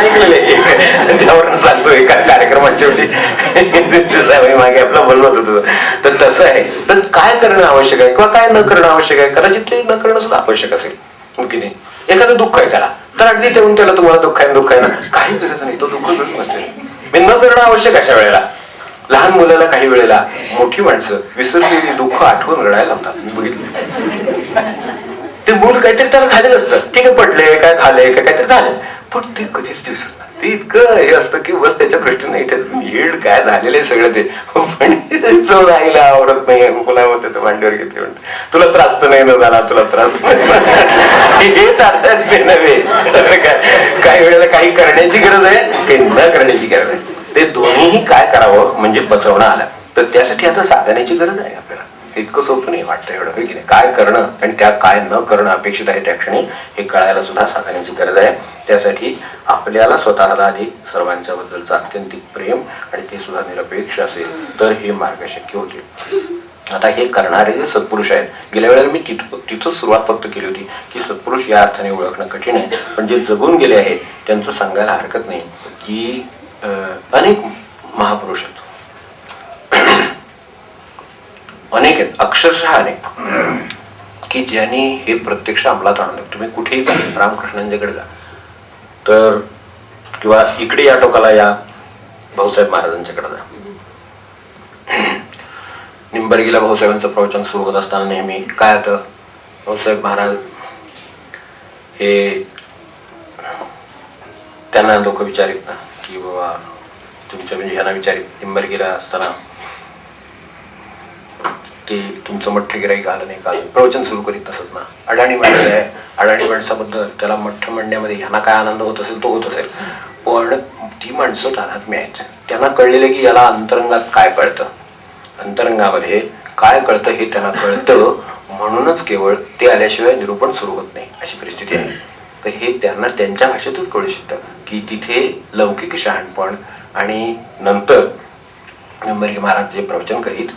ऐकलेलं त्यावरून सांगतो एका कार्यक्रमात शेवटी मागे आपलं बोलणं होतं. तर तसं आहे, तर काय करणं आवश्यक आहे किंवा काय न करणं आवश्यक आहे, कदाचित ते न करणं सुद्धा आवश्यक असेल की नाही. एखादं दुःख आहे त्याला, तर अगदी ठेवून त्याला तुम्हाला दुःख आहे ना, काही गरज नाही, तो दुःख घडून नसते, न करणं आवश्यक अशा वेळेला. लहान मुलाला काही वेळेला मोठी माणसं विसरलेली दुःख आठवून रडायला लावतात, मी बघितलं. ते मूल काहीतरी त्याला झालेलं असतं, ठीक आहे, पडले काय झालंय काय काहीतरी झालं, पण ते कधीच ते विसरणार, ते इतकं हे असतं की बस त्याच्या दृष्टीने इथे हेड काय झालेलं आहे सगळं ते, पण जो राहिला आवडत नाही, मुला होते तर मांडीवर घेतले, म्हणते तुला त्रास तर नाही न झाला, तुला त्रास हे तारतात नव्हे. काही वेळेला काही करण्याची गरज आहे, काही न करण्याची गरज आहे. ते दोन्हीही काय करावं म्हणजे पचवणं आलं, तर त्यासाठी आता साधण्याची गरज आहे आपल्याला. इतकं सोपं नाही वाटतं एवढं, की नाही, काय करणं आणि त्या काय न करणं अपेक्षित आहे त्या क्षणी हे कळायला सुद्धा साधण्याची गरज आहे. त्यासाठी आपल्याला स्वतःला आधी सर्वांच्या बद्दलचं अत्यंतिक प्रेम आणि ते सुद्धा निरपेक्ष असेल तर हे मार्ग शक्य होतील. आता हे करणारे जे सत्पुरुष आहेत, गेल्या वेळेला मी तिथं सुरुवात फक्त केली होती की सत्पुरुष या अर्थाने ओळखणं कठीण आहे, पण जे जगून गेले आहेत त्यांचं सांगायला हरकत नाही की अनेक महापुरुष आहेत, अनेक आहेत, अक्षरशः अनेक, की ज्यांनी हे प्रत्यक्ष अंमलात आणलं. तुम्ही कुठेही जा, रामकृष्णांच्याकडे जा तर, किंवा इकडे या टोकाला या भाऊसाहेब महाराजांच्याकडे जा. निंबर्गीला भाऊसाहेबांचं प्रवचन सुरू होत असताना नेहमी काय होतं, भाऊसाहेब महाराज हे त्यांना लोक विचारित ना की बाबा तुमच्या, म्हणजे ह्यांना विचारित, निंबर्गीला असताना ते तुमचं मठ्ठ गिराईक आलं नाही का, प्रवचन सुरू करीत नसत ना. अडाणी माणसं आहे, अडाणी माणसाबद्दल त्याला मठ्ठ म्हणण्यामध्ये ह्यांना काय आनंद होत असेल तो होत असेल, पण ती माणसं तानात्मी आहेत. त्यांना कळलेलं की याला अंतरंगात काय कळतं, अंतरंगामध्ये काय कळतं हे त्यांना कळतं, म्हणूनच केवळ ते आल्याशिवाय निरूपण सुरू होत नाही अशी परिस्थिती आहे. तर हे त्यांना त्यांच्या भाषेतच कळू शकतं की तिथे लौकिक शहाणपण. आणि नंतर निंबर्गी महाराज जे प्रवचन करीत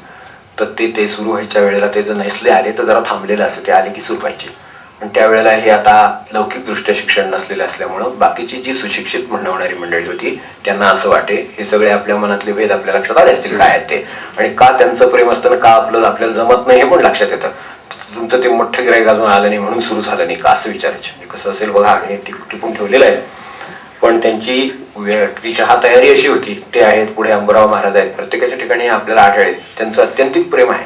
तर ते सुरू व्हायच्या वेळेला ते जर नसले आले तर जरा थांबलेलं असतं, ते आले की सुरू व्हायचे. पण त्यावेळेला हे आता लौकिकदृष्ट्या शिक्षण नसलेलं असल्यामुळं बाकीची जी सुशिक्षित म्हणणारी मंडळी होती त्यांना असं वाटे हे सगळे आपल्या मनातले भेद आपल्या लक्षात आले असतील काय आहेत ते, आणि का त्यांचं प्रेम असताना का आपल्याला जमत नाही हे पण लक्षात येतं. तुमचं ते मोठं गिराईक अजून आलं नाही म्हणून सुरू झालं नाही का असं विचारायचं. कसं असेल बघा, आणि टिपून ठेवलेलं आहे. पण त्यांची चहा तयारी अशी होती, ते आहेत पुढे अंबुराव महाराज आहेत, प्रत्येकाच्या ठिकाणी आपल्याला आढळेल त्यांचं अत्यंतिक प्रेम आहे.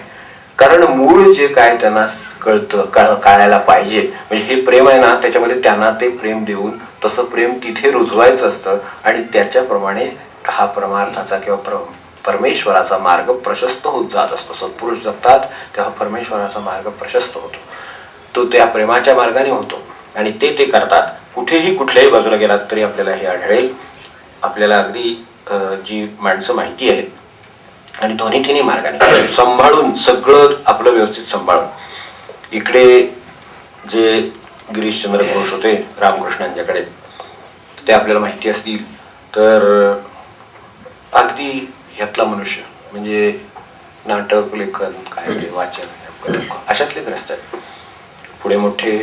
कारण मूळ जे काय त्यांना कळतं, कळायला पाहिजे, म्हणजे हे प्रेम आहे ना, त्याच्यामध्ये त्यांना ते प्रेम देऊन तसं प्रेम तिथे रुजवायचं असतं, आणि त्याच्याप्रमाणे हा परमार्थाचा किंवा परमेश्वराचा मार्ग प्रशस्त होत जात असतो. सत्पुरुष जगतात तेव्हा परमेश्वराचा मार्ग प्रशस्त होतो, तो त्या प्रेमाच्या मार्गाने होतो. आणि ते करतात. कुठेही कुठल्याही बाजूला गेलात तरी आपल्याला हे आढळेल. आपल्याला अगदी जी माणसं माहिती आहेत आणि दोन्ही तिन्ही मार्गाने सांभाळून, सगळं आपलं व्यवस्थित सांभाळून, इकडे जे गिरीशचंद्र घोष होते रामकृष्णांच्याकडे, ते आपल्याला माहिती असतील तर अगदी ह्यातला मनुष्य, म्हणजे नाटक लेखन काय ते वाचन अशातले ग्रस्त आहेत. पुढे मोठे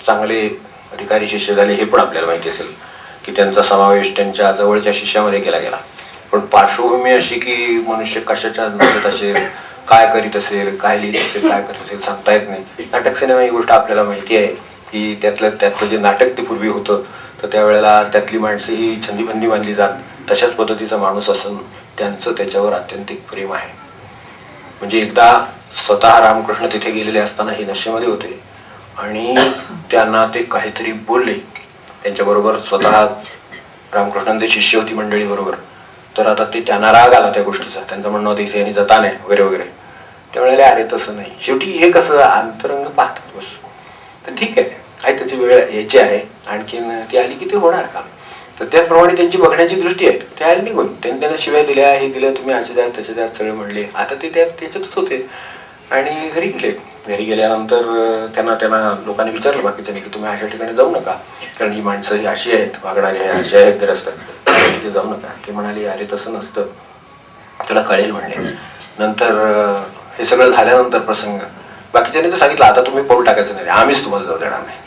चांगले अधिकारी शिष्य झाले हे पण आपल्याला माहिती असेल की त्यांचा समावेश त्यांच्या जवळच्या शिष्यामध्ये केला गेला. पण पार्श्वभूमी अशी की मनुष्य कशाच्या नसत असेल, काय करीत असेल, काय लिहित असेल, काय करत असेल सांगता येत नाही. नाटक सिनेमा ही गोष्ट आपल्याला माहिती आहे की त्यातलं जे नाटक ते पूर्वी होतं तर त्यावेळेला त्यातली माणसं ही छंदीबंदी मानली जात, तशाच पद्धतीचा माणूस असून त्यांचं त्याच्यावर अत्यंतिक प्रेम आहे. म्हणजे एकदा स्वतः रामकृष्ण तिथे गेलेले असताना हे नशेमध्ये होते आणि त्यांना ते काहीतरी बोलले त्यांच्याबरोबर, स्वतः रामकृष्णांचे शिष्य होती मंडळी बरोबर. तर आता ते त्यांना राग आला त्या गोष्टीचा, त्यांचं म्हणणं होतं इथे यांनी जाता नाही वगैरे वगैरे. त्यावेळेला अरे तसं नाही, शेवटी हे कसं अंतरंग पाहतात बस, तर ठीक आहे त्याची वेळ यायची आहे, आणखीन ती आली की ते होणार का, तर त्याप्रमाणे त्यांची बघण्याची दृष्टी आहे. ते आले निघून, त्यांना शिवाय दिल्या, हे दिलं, तुम्ही असे द्या तसे द्या सगळे म्हणले. आता ते त्याच्यातच होते आणि घरी गेले. घरी गेल्यानंतर त्यांना लोकांनी विचारलं बाकीच्यांनी की तुम्ही अशा ठिकाणी जाऊ नका, कारण ही माणसं ही अशी आहेत, वागणारी आहे, अशी आहेत ग्रस्त, तिथे जाऊ नका. ते म्हणाले अरे तसं नसतं, तुला कळेल म्हणले. नंतर हे सगळं झाल्यानंतर प्रसंग बाकीच्यांनी तर सांगितलं आता तुम्ही पाऊल टाकायचं नाही, आम्हीच तुम्हाला जाऊ देणार नाही.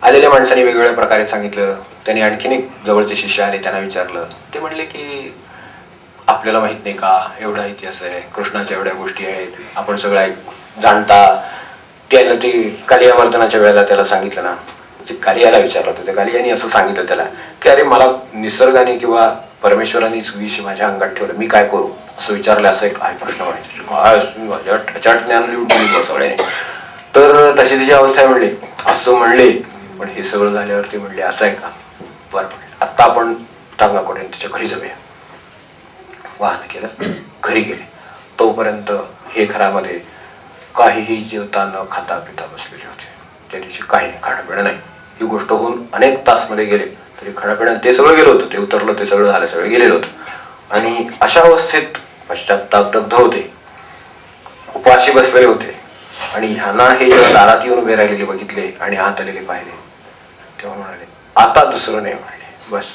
आलेल्या माणसांनी वेगवेगळ्या प्रकारे सांगितलं. त्यांनी आणखीन एक जवळचे शिष्य आले, त्यांना विचारलं. ते म्हणले की आपल्याला माहित नाही का, एवढा इतिहास आहे, कृष्णाच्या एवढ्या गोष्टी आहेत, आपण सगळं जाणता. त्याला ते कालिया मर्दनाच्या वेळेला त्याला सांगितलं ना, कालियाला विचारलं होतं, त्या कालियाने असं सांगितलं त्याला की अरे मला निसर्गाने किंवा परमेश्वरानेच विष माझ्या अंगात ठेवलं, मी काय करू असं विचारलं. असं एक काय प्रश्न म्हणायचे, अचाट ज्ञान लिहून सगळ्याने. तर तशी तिची अवस्था म्हणले, असं म्हणले. पण हे सगळं झाल्यावर ते म्हणले असं आहे का, बरं आता आपण टांगा करून त्याच्या घरी जाऊया. वाहन केलं, घरी गेले. तोपर्यंत हे घरामध्ये काहीही जेवता न खाता पिता बसलेले होते. त्या दिवशी काही खाणंपिणं नाही. ही गोष्ट होऊन अनेक तास मध्ये गेले तरी खाणंपिणं ते सगळं गेलं होतं, ते उतरलं, ते सगळं झालं, सगळं गेलेलं होतं. आणि अशा अवस्थेत पश्चाताप दग्ध होते, उपाशी बसलेले होते. आणि ह्यांना हे जेव्हा दारात येऊन उभे राहिलेले बघितले आणि आत आलेले पाहिले तेव्हा म्हणाले आता दुसरं नाही. म्हणले बस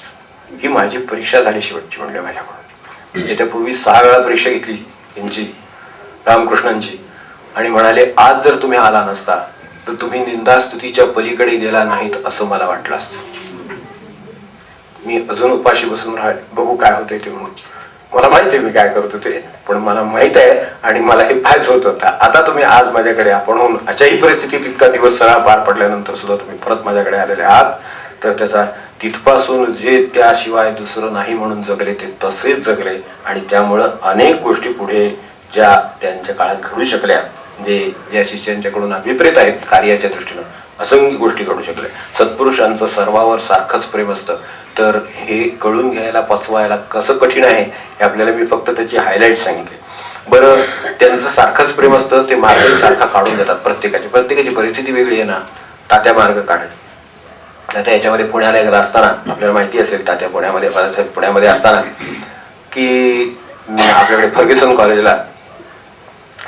ही माझी परीक्षा झाली शेवटची. म्हणले माझ्याकडून. याच्यापूर्वी 6 वेळा परीक्षा घेतली यांची रामकृष्णांची आणि म्हणाले, आज जर तुम्ही आला नसता तर तुम्ही निंदास्तुतीच्या पलीकडे गेला नाहीत असं मला वाटलं असतं. मी अजून उपाशी बसून बघू काय होतंय ते म्हणून. मला माहिती आहे मी काय करत होते, पण मला माहित आहे आणि मला हे पाहायचं होतं. आता तुम्ही आज माझ्याकडे आपण होऊन अशाही परिस्थितीत इतका दिवस सगळा पार पडल्यानंतर सुद्धा तुम्ही परत माझ्याकडे आलेले आहात, तर त्याचा तिथपासून जे त्याशिवाय दुसरं नाही म्हणून जगले ते तसेच जगले. आणि त्यामुळं अनेक गोष्टी पुढे ज्या त्यांच्या काळात घडू शकल्या, जे ज्या शिष्यांच्याकडून अभिप्रेत आहेत कार्याच्या दृष्टीनं, असंख्य गोष्टी घडू शकल्या. सत्पुरुषांचं सर्वावर सारखंच प्रेम असतं, तर हे कळून घ्यायला पचवायला कसं कठीण आहे हे आपल्याला मी फक्त त्याची हायलाईट सांगितले. बरं, त्यांचं सारखंच प्रेम असतं, ते मार्ग सारखा काढून देतात. प्रत्येकाची परिस्थिती वेगळी आहे ना. तात्या मार्ग काढायचे. तात्या याच्यामध्ये पुण्याला एकदा असताना, आपल्याला माहिती असेल तात्या पुण्यामध्ये असताना की आपल्याकडे फर्ग्युसन कॉलेजला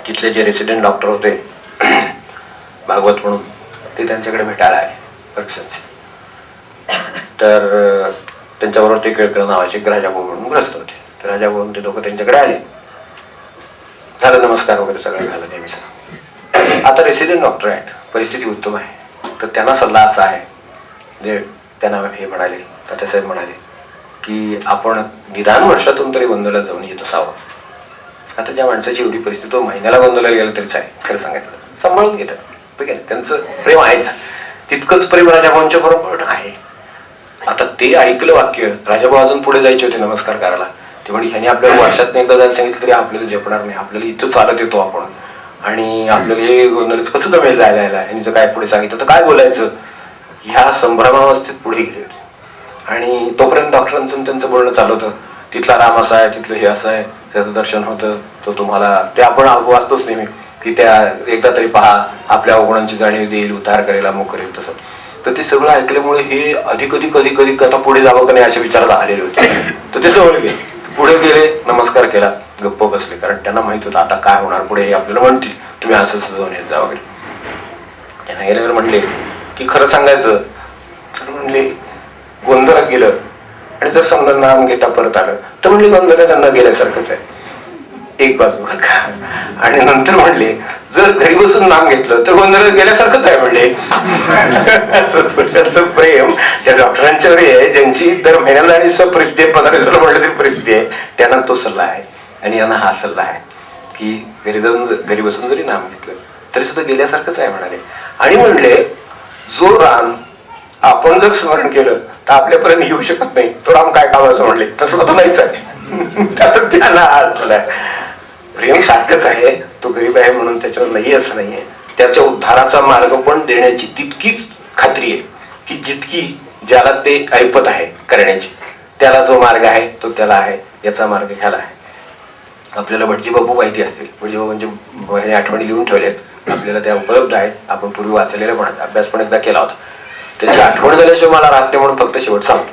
तिथले जे रेसिडेंट डॉक्टर होते भागवत म्हणून, ते त्यांच्याकडे भेटायला आले फर्ग्युसनचे. तर त्यांच्याबरोबर ते केळकर नावाचे राजाभाऊ म्हणून ग्रस्त होते. तर राजाभाऊ ते लोक त्यांच्याकडे आले, झालं नमस्कार वगैरे सगळं झालं नेहमीच. आता रेसिडेंट डॉक्टर आहेत, परिस्थिती उत्तम आहे, तर त्यांना सल्ला असा आहे, जे त्यांना हे म्हणाले, तात्यासाहेब म्हणाले की आपण निदान वर्षातून तरी गोंधळात जाऊन येत असावं. आता ज्या माणसाची एवढी परिस्थिती, तो महिन्याला गोंधळाला गेला तरीच आहे, खरं सांगायचं सांभाळून घेतात. ठीक आहे, त्यांचं प्रेम आहेच, तितकंच प्रेम राजाभाऊंच्या बरोबर आहे. आता ते ऐकलं वाक्य, राजाभाऊ अजून पुढे जायचे होते नमस्कार करायला. ते म्हणजे ह्याने आपल्याला वर्षात एकदा जायला सांगितलं तरी आपल्याला झेपणार नाही, आपल्याला इथं चालत येतो आपण, आणि आपल्याला हे गोंधळच कसं जमेल जायला यायला, ह्यांनी जर काय पुढे सांगितलं तर काय बोलायचं, ह्या संभ्रमावस्थेत पुढे गेले होते. आणि तोपर्यंत डॉक्टरांचं त्यांचं बोलणं चालू होतं, तिथला राम असा आहे, तिथलं हे असं आहे, त्याचं दर्शन होतं, तो तुम्हाला ते आपण वाचतोच नेहमी की त्या एकदा तरी पहा, आपल्या अवगुणांची जाणीव देईल, उद्धार करेल, अमुक करेल, तसं. तर ते सगळं ऐकल्यामुळे हे कधी आता पुढे जावं का नाही अशा विचारात आलेले होते. तर ते जवळ गेले, पुढे गेले, नमस्कार केला, गप्प बसले, कारण त्यांना माहित होतं आता काय होणार पुढे, हे आपल्याला म्हणतील तुम्ही असं जाऊन येत जा वगैरे. त्यांना गेल्यावर म्हणले की खरं सांगायचं तर म्हणले गोंधळात गेलं, आणि जर समजा नाम घेता परत आलं तर म्हणले गोंधळाला न गेल्यासारखंच आहे, एक बाजू. आणि नंतर म्हणले जर घरी बसून नाम घेतलं तर गोंधळात गेल्यासारखंच आहे म्हणले. सत्पुरुषांचं प्रेम त्या डॉक्टरांच्यावर आहे, ज्यांची दर महिन्याला आणि परिस्थिती आहे, 15 दिवसाला म्हटलं तरी परिस्थिती आहे, त्यांना तो सल्ला आहे. आणि यांना हा सल्ला आहे की घरी बसून जरी नाम घेतलं तरी सुद्धा गेल्यासारखंच आहे म्हणाले. आणि म्हणले जो राम आपण जर स्मरण केलं तर आपल्यापर्यंत येऊ शकत नाही, तो राम काय कामाचं म्हणले, तसं तो नाहीच आहे. त्यांना हा प्रेम सारखंच आहे, तो गरीब आहे म्हणून त्याच्यावर नाही असं नाहीये. त्याच्या उद्धाराचा मार्ग पण देण्याची तितकीच खात्री आहे की जितकी ज्याला ते ऐपत आहे करण्याची, त्याला जो मार्ग आहे तो त्याला आहे, याचा मार्ग ह्याला आहे. आपल्याला भटजी बाबू माहिती असतील, भटजी बाबूंचे आठवणी लिहून ठेवल्यात, आपल्याला त्या उपलब्ध आहेत, आपण पूर्वी वाचलेल्या पण अभ्यास पण एकदा केला होता. त्याची आठवण झाल्याशिवाय मला राहते म्हणून फक्त शेवट सांगतो.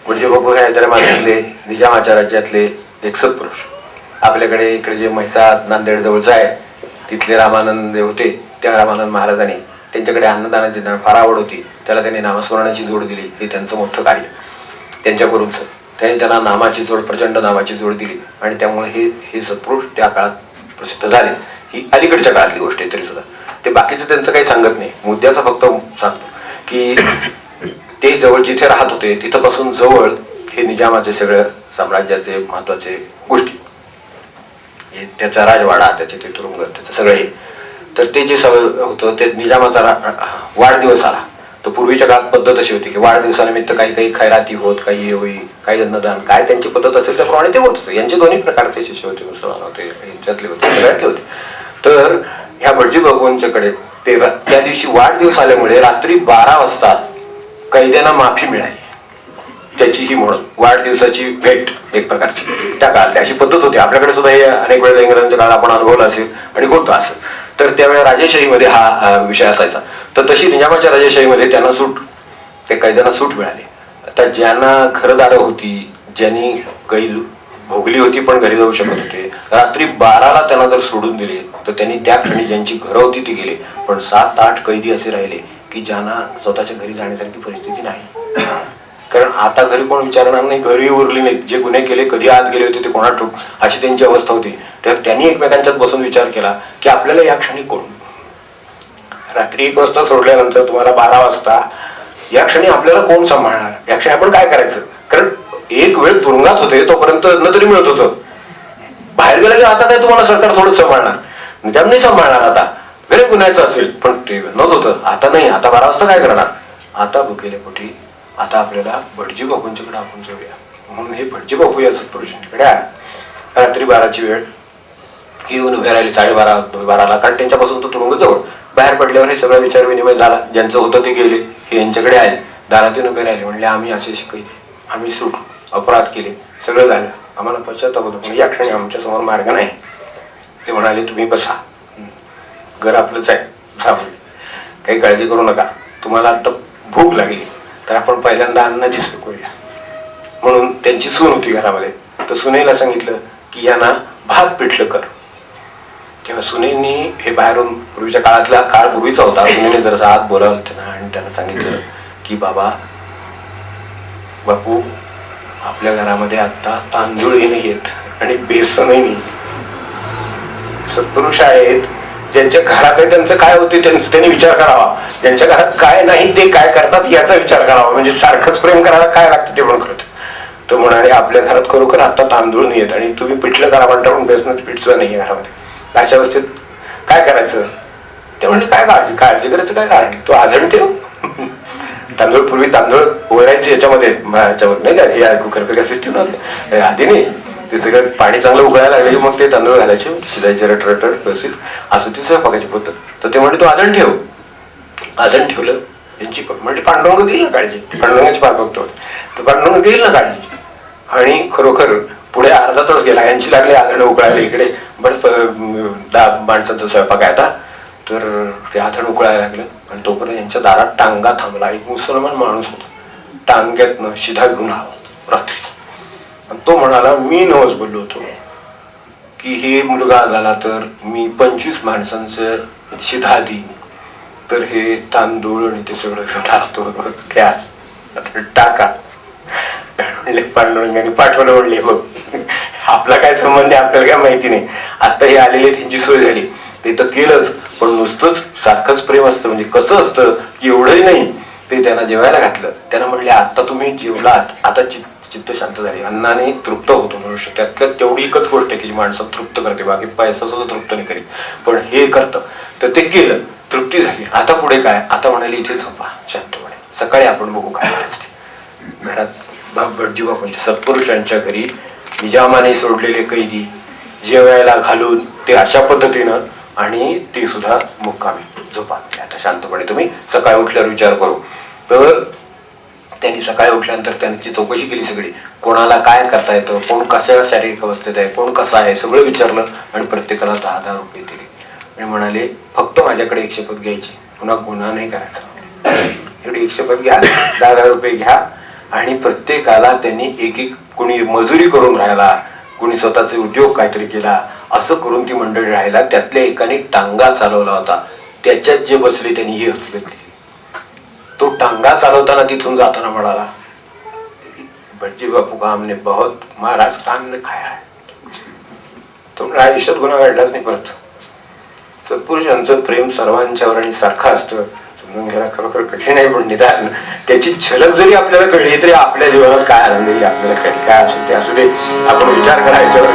भटजी बाबू हे हैदराबादमधले निजामाच्या राज्यातले एक सत्पुरुष. आपल्याकडे इकडे जे म्हैसाळ नांदेड जवळचं आहे तिथले रामानंद होते, त्या रामानंद महाराजांनी त्यांच्याकडे अन्नदानाची फार आवड होती, त्याला त्यांनी नामस्मरणाची जोड दिली, हे त्यांचं मोठं कार्य त्यांच्या गुरूंचं. त्यांनी त्यांना नामाची जोड, प्रचंड नामाची जोड दिली, आणि त्यामुळे हे सत्पुरुष त्या काळात प्रसिद्ध झाले. ही अलीकडच्या काळातली गोष्ट आहे, तरी सुद्धा ते बाकीचं त्यांचं काही सांगत नाही, मुद्द्याचं फक्त सांगतो की ते जवळ जिथे राहत होते तिथपासून जवळ हे निजामाचे सगळं साम्राज्याचे महत्वाचे गोष्टी, त्याचा राजवाडा, त्याचे ते तुरुंग, त्याचं सगळं हे. तर ते जे सगळं होतं ते निजामाचा वाढदिवस आला, तर पूर्वीच्या काळात पद्धत अशी होती की वाढदिवसानिमित्त काही खैराती होत, काही होई, काही अन्नदान, काय त्यांची पद्धत असेल त्याप्रमाणे ते होत. यांचे दोन्ही प्रकारचे शिष्य होते, मुसलमान होते, यांच्यातले होते, सगळ्यातले होते. तर ह्या भटजी बाबूंच्याकडे ते त्या दिवशी वाढदिवस आल्यामुळे रात्री 12 वाजता कैद्यांना माफी मिळाली, त्याची ही म्हणून वाढदिवसाची भेट एक प्रकारची त्या काळात अशी पद्धत होती. आपल्याकडे सुद्धा हे अनेक वेळेला इंग्रजांच्या काळात आपण अनुभवलं असेल आणि होतं असं. तर त्यावेळेला राजेशाहीमध्ये हा विषय असायचा. तर तशी निजामाच्या राजेशाहीमध्ये त्यांना सूट, त्या कैद्यांना सूट मिळाली. आता ज्यांना घरदारं होती, ज्यांनी कैद भोगली होती पण घरी जाऊ शकत होते, रात्री 12ला त्यांना जर सोडून दिले तर त्यांनी त्या क्षणी ज्यांची घरं होती ती गेले. पण 7-8 कैदी असे राहिले की ज्यांना स्वतःच्या घरी जाण्यासारखी परिस्थिती नाही. कारण आता घरी कोण विचारणार नाही, घरी उरली नाही, जे गुन्हे केले कधी आत गेले होते ते कोणा ठोक अशी त्यांची अवस्था होती. तर त्यांनी एकमेकांच्यात बसून विचार केला की आपल्याला या क्षणी कोण, रात्री 1 वाजता सोडल्यानंतर तुम्हाला 12 वाजता या क्षणी आपल्याला कोण सांभाळणार, या क्षणी आपण काय करायचं. कारण एक वेळ तुरुंगात होते तोपर्यंत न तरी मिळत होतं, बाहेर गेलं की आता काय तुम्हाला सरकार थोडं सांभाळणार, निजाम नाही सांभाळणार. आता घरी गुन्ह्याचं असेल पण ते नव्हत होतं, आता नाही, आता 12 वाजता काय करणार. आता भुकेले पोटी आता आपल्याला भटजी बापूंच्याकडे आपण जाऊया. म्हणून हे भटजी बापू या सत्पुरुषांकडे आहे. रात्री 12ची वेळ येऊन उभे राहिले 12:30ला, कारण त्यांच्यापासून तो तुरुंग जवळ. बाहेर पडल्यावर हे सगळा विचार विनिमय झाला, ज्यांचं होतं ते गेले, हे यांच्याकडे आले, दारातून उभे राहिले. म्हणले आम्ही असे शिकले, आम्ही सुटलो, अपराध केले, सगळं झालं, आम्हाला पश्चाताप होतो, पण या क्षणी आमच्या समोर मार्ग नाही. ते म्हणाले तुम्ही बसा, घर आपलंच आहे, काही काळजी करू नका, तुम्हाला आता भूक लागली तर आपण पहिल्यांदा अन्नाची सोय करूया. म्हणून त्यांची सून होती घरामध्ये, तर सुनेला सांगितलं की यांना भात पिठलं कर. तेव्हा सुनेनी हे बाहेरून, पूर्वीच्या काळातला काळ पूर्वीचा होता, सुनेने जरासा आत बोलावलं त्यांना आणि त्यांना सांगितलं की बापू आपल्या घरामध्ये आता तांदूळही नाही आहेत आणि बेसनही नाही. सत्पुरुष आहेत, ज्यांच्या घरात आहे त्यांचं काय होते त्यांनी विचार करावा, ज्यांच्या घरात काय नाही ते काय करतात याचा विचार करावा. म्हणजे सारखंच प्रेम करायला काय लागतं ते पण करत. तो म्हणाले आपल्या घरात खरोखर आता तांदूळ नाही आहेत आणि तुम्ही पिठलं करा म्हणता पण बेसनाचं पीठ सुद्धा नाहीये घरामध्ये. अशा अवस्थेत काय करायचं. ते म्हणजे काय काळजी करायचं काय कारण, तो आजण ठेव. तांदूळ पूर्वी तांदूळ ओरायचे याच्यामध्ये नाही का, हे कुकर सिस्टीम नव्हतं आधी नाही, ते सगळं पाणी चांगलं उकळायला लागले मग ते तांदूळ घालायचे, शिजायचे रटरट व्यवस्थित, असं ती स्वयंपाकाची पद्धत. तर ते म्हणजे तो आजण ठेव. आजण ठेवलं यांची म्हणजे पांडुरंग घेईल ना काळजी, पांडुरंगाची पार बघतो, तर पांडुरंग घेईल ना काळजी. आणि खरोखर पुढे अर्धा तास गेला, यांची लागली आधण उकळायला, इकडे बरंच 10 माणसांचा स्वयंपाक आहे आता. तर ते आधण उकळायला लागलं आणि तोपर्यंत यांच्या दारात टांगा थांबला. एक मुसलमान माणूस होता, टांग्यातनं शिधा घेऊन आला रात्री. आणि तो म्हणाला मी नवस बोललो होतो की हे मुलगा झाला तर मी 25 माणसांचं शिधा देईन, तर हे तांदूळ आणि ते सगळं घेऊन आलो गॅस टाका. म्हणले पांडुरंगाने पाठवलं. म्हणले बघ आपला काय संबंध आहे, आपल्याला काय माहिती नाही, आता हे आलेले त्यांची सोय झाली ते तर केलंच, पण नुसतंच सारखंच प्रेम असतं. म्हणजे कसं असतं की एवढंही नाही, ते त्यांना जेवायला घातलं. त्यांना म्हणले आता तुम्ही जेवलात, आता चित्त शांत झाली, अन्नाने तृप्त होतो मनुष्य. त्यातल्या तेवढी एकच गोष्ट आहे की जी माणसं तृप्त करते, बाकी पैसा सुद्धा तृप्त नाही करीत, पण हे करतं. तर ते केलं, तृप्ती झाली. आता पुढे काय, आता म्हणाले इथे झोपा शांतपणे, सकाळी आपण बघू काय करायचं. घरात भटजी बापूंच्या सत्पुरुषांच्या घरी निजामाने सोडलेले कैदी जेवायला घालून ते अशा पद्धतीनं, आणि ते सुद्धा मुक्कामी झोपा, आता शांतपणे तुम्ही सकाळी उठल्यावर विचार करू. तर त्यांनी सकाळी उठल्यानंतर त्यांची चौकशी केली सगळी, कोणाला काय करता येतं, कोण कशा शारीरिक अवस्थेत आहे, कोण कसं आहे, सगळं विचारलं आणि प्रत्येकाला 10,000 रुपये दिले. आणि म्हणाले फक्त माझ्याकडे 1 शपथ घ्यायची, पुन्हा गुन्हा नाही करायचा, एवढी 1 शपथ घ्या, 10,000 रुपये घ्या. आणि प्रत्येकाला त्यांनी एक कुणी मजुरी करून राहिला, कुणी स्वतःचे उद्योग काहीतरी केला, असं करून ती मंडळी राहिला. त्यातल्या एकाने टांगा चालवला होता, त्याच्यात जे बसले त्यांनी ही हत्या घेतली. तो टांगा चालवताना तिथून जाताना म्हणाला भटजी बापू का हमने बहुत महाराज काम ने खाया है. तो आयुष्यात गुन्हा घडलाच नाही परत. सत्पुरुषांचं प्रेम सर्वांच्यावर आणि सारखं असतं, समजून घ्यायला खरोखर कठीण आहे, पण निदान त्याची झलक जरी आपल्याला कळली तरी आपल्या जीवनात काय आनंद आपल्याला कळली, काय असेल ते असू दे, आपण विचार करायच्यावर